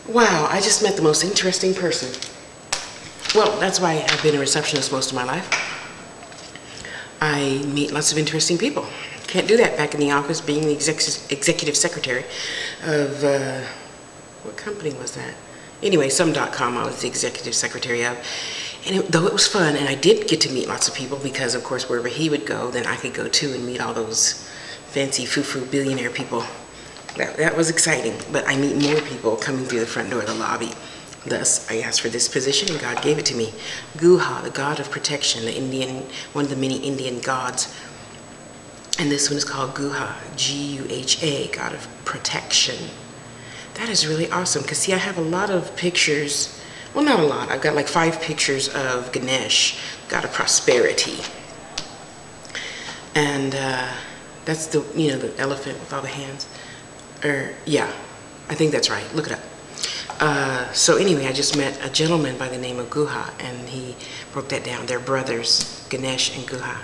Wow, I just met the most interesting person. Well, that's why I've been a receptionist most of my life. I meet lots of interesting people. Can't do that back in the office being the executive secretary of, what company was that? Anyway, some.com I was the executive secretary of. And though it was fun, and I did get to meet lots of people because, of course, wherever he would go, then I could go too and meet all those fancy foo-foo billionaire people. That was exciting, but I meet more people coming through the front door of the lobby. Thus, I asked for this position, and God gave it to me. Guha, the god of protection, one of the many Indian gods. And this one is called Guha, G-U-H-A, god of protection. That is really awesome, because see, I have a lot of pictures. Well, not a lot. I've got like 5 pictures of Ganesh, god of prosperity. And that's the, the elephant with all the hands. Yeah, I think that's right. Look it up. So anyway, I just met a gentleman by the name of Guha, and he broke that down. They're brothers, Ganesh and Guha.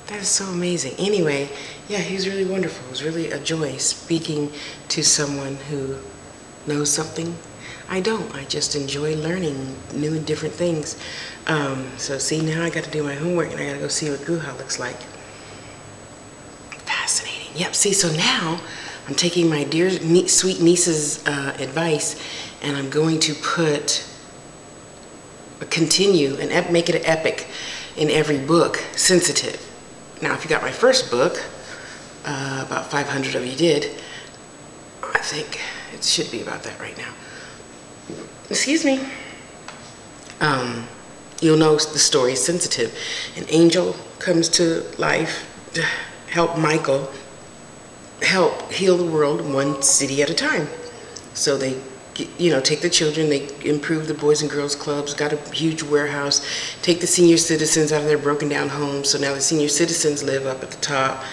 That is so amazing. Anyway, yeah, he was really wonderful. It was really a joy speaking to someone who knows something I don't. I just enjoy learning new and different things. So see, now I got to do my homework, and I got to go see what Guha looks like. Fascinating. Yep, see, so now I'm taking my dear sweet niece's advice, and I'm going to continue and make it an epic in every book, sensitive. Now, if you got my first book, about 500 of you did, I think it should be about that right now. Excuse me. You'll know the story is sensitive. An angel comes to life to help Michael help heal the world one city at a time. So they, take the children, they improve the Boys and Girls Clubs, got a huge warehouse, take the senior citizens out of their broken down homes. So now the senior citizens live up at the top,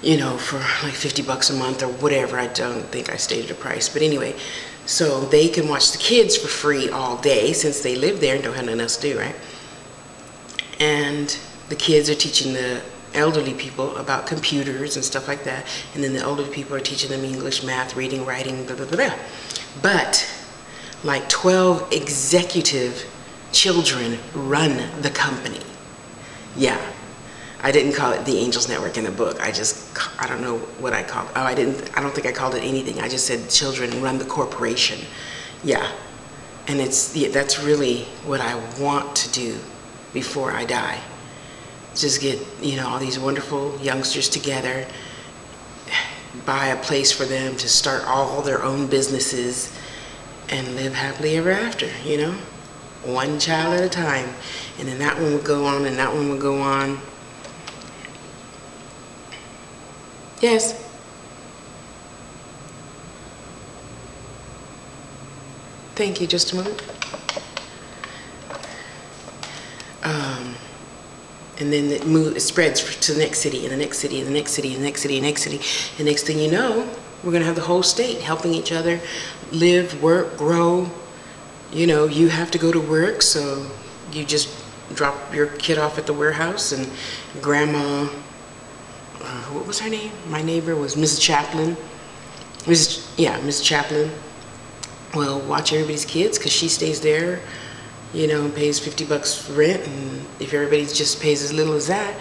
for like $50 a month or whatever. I don't think I stated a price, but anyway, so they can watch the kids for free all day since they live there and don't have nothing else to do, right? And the kids are teaching the elderly people about computers and stuff like that, and then the elderly people are teaching them English, math, reading, writing, blah, blah, blah, blah. But like 12 executive children run the company. Yeah, I didn't call it the Angels Network in the book. I don't know what I called it. I don't think I called it anything. I just said children run the corporation. Yeah, and that's really what I want to do before I die. Just get, all these wonderful youngsters together, buy a place for them to start all their own businesses and live happily ever after, one child at a time. And then that one would go on and that one would go on. Yes? Thank you, just a moment. And then it spreads to the next city, and the next city, and the next city, and the next city, and the next city. And next thing you know, we're going to have the whole state helping each other live, work, grow. You have to go to work, so you just drop your kid off at the warehouse, and Grandma, what was her name? My neighbor was Mrs. Chaplin. Mrs. Chaplin will watch everybody's kids because she stays there, and pays $50 rent, and if everybody just pays as little as that,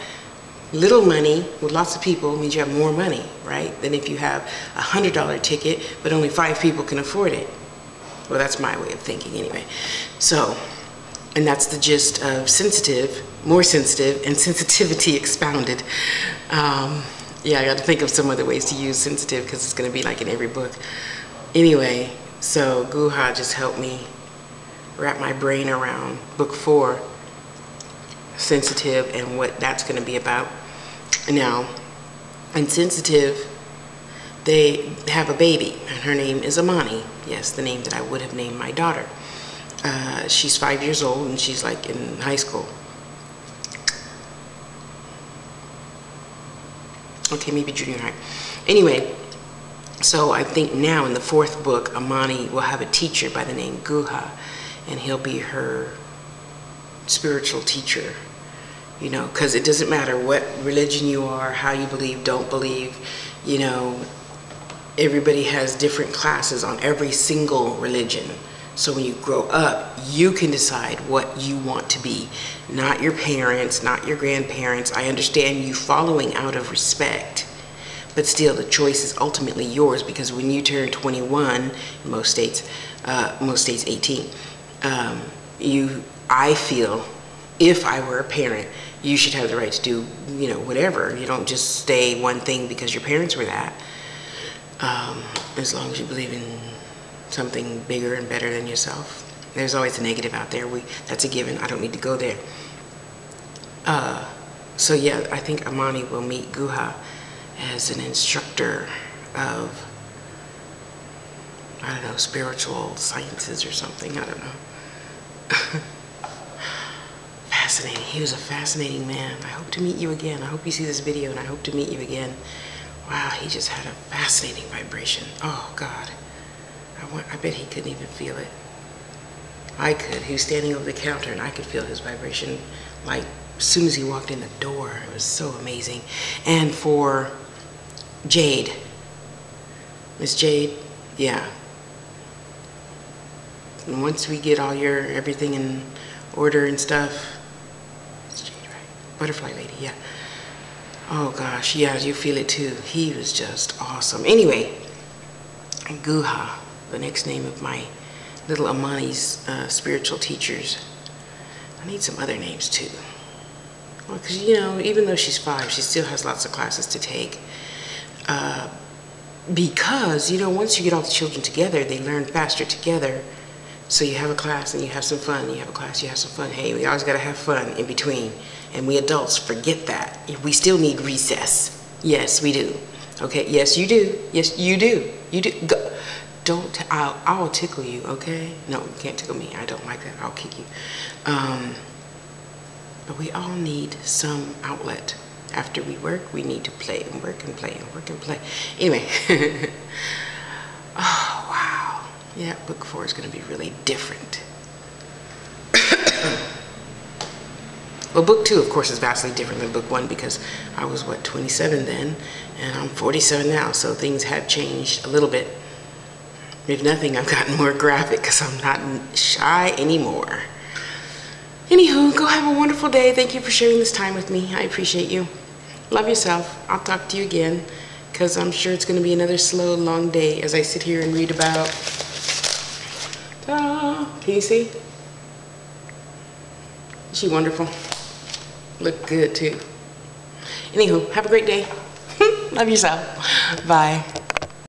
little money with lots of people means you have more money, right? Than if you have a $100 ticket, but only 5 people can afford it. Well, that's my way of thinking anyway. So, and that's the gist of sensitive, more sensitive, and sensitivity expounded. Yeah, I got to think of some other ways to use sensitive because it's going to be like in every book. Anyway, so Guha just helped me wrap my brain around book 4, sensitive, and what that's going to be about. Now, in sensitive, they have a baby, and her name is Amani. Yes, the name that I would have named my daughter. She's 5 years old, and she's like in high school. Okay, maybe junior high. Anyway, so I think now in the 4th book, Amani will have a teacher by the name Guha, and he'll be her spiritual teacher, because it doesn't matter what religion you are, how you believe, don't believe, everybody has different classes on every single religion. So when you grow up, you can decide what you want to be, not your parents, not your grandparents. I understand you following out of respect, but still the choice is ultimately yours, because when you turn 21, in most states 18, I feel, if I were a parent, you should have the right to do, whatever. You don't just stay one thing because your parents were that. As long as you believe in something bigger and better than yourself. There's always a negative out there. That's a given. I don't need to go there. So yeah, I think Amani will meet Guha as an instructor of, I don't know, spiritual sciences or something. I don't know. Fascinating. He was a fascinating man. I hope to meet you again. I hope you see this video, and I hope to meet you again. Wow, he just had a fascinating vibration. Oh God. I bet he couldn't even feel it. I could. He was standing over the counter and I could feel his vibration, like as soon as he walked in the door. It was so amazing. And for Jade, Miss Jade, yeah. And once we get all your everything in order and stuff, it's Jade, right? Butterfly lady, yeah. Oh gosh, yeah, you feel it too. He was just awesome. Anyway, Guha, the next name of my little Amani's spiritual teachers. I need some other names too. Well, because even though she's 5, she still has lots of classes to take. Because once you get all the children together, they learn faster together. So you have a class and you have some fun. You have a class, you have some fun. Hey, we always gotta have fun in between. And we adults forget that. We still need recess. Yes, we do. Okay, yes, you do. Yes, you do. You do. Go. I'll tickle you, okay? No, you can't tickle me. I don't like that. I'll kick you. But we all need some outlet. After we work, we need to play and work and play and work and play. Anyway. Oh, wow. Yeah, book 4 is going to be really different. Well, book 2, of course, is vastly different than book 1, because I was, 27 then, and I'm 47 now, so things have changed a little bit. If nothing, I've gotten more graphic because I'm not shy anymore. Anywho, go have a wonderful day. Thank you for sharing this time with me. I appreciate you. Love yourself. I'll talk to you again, because I'm sure it's going to be another slow, long day as I sit here and read about... Can you see? Is she wonderful? Look good, too. Anywho, have a great day. Love yourself. Bye.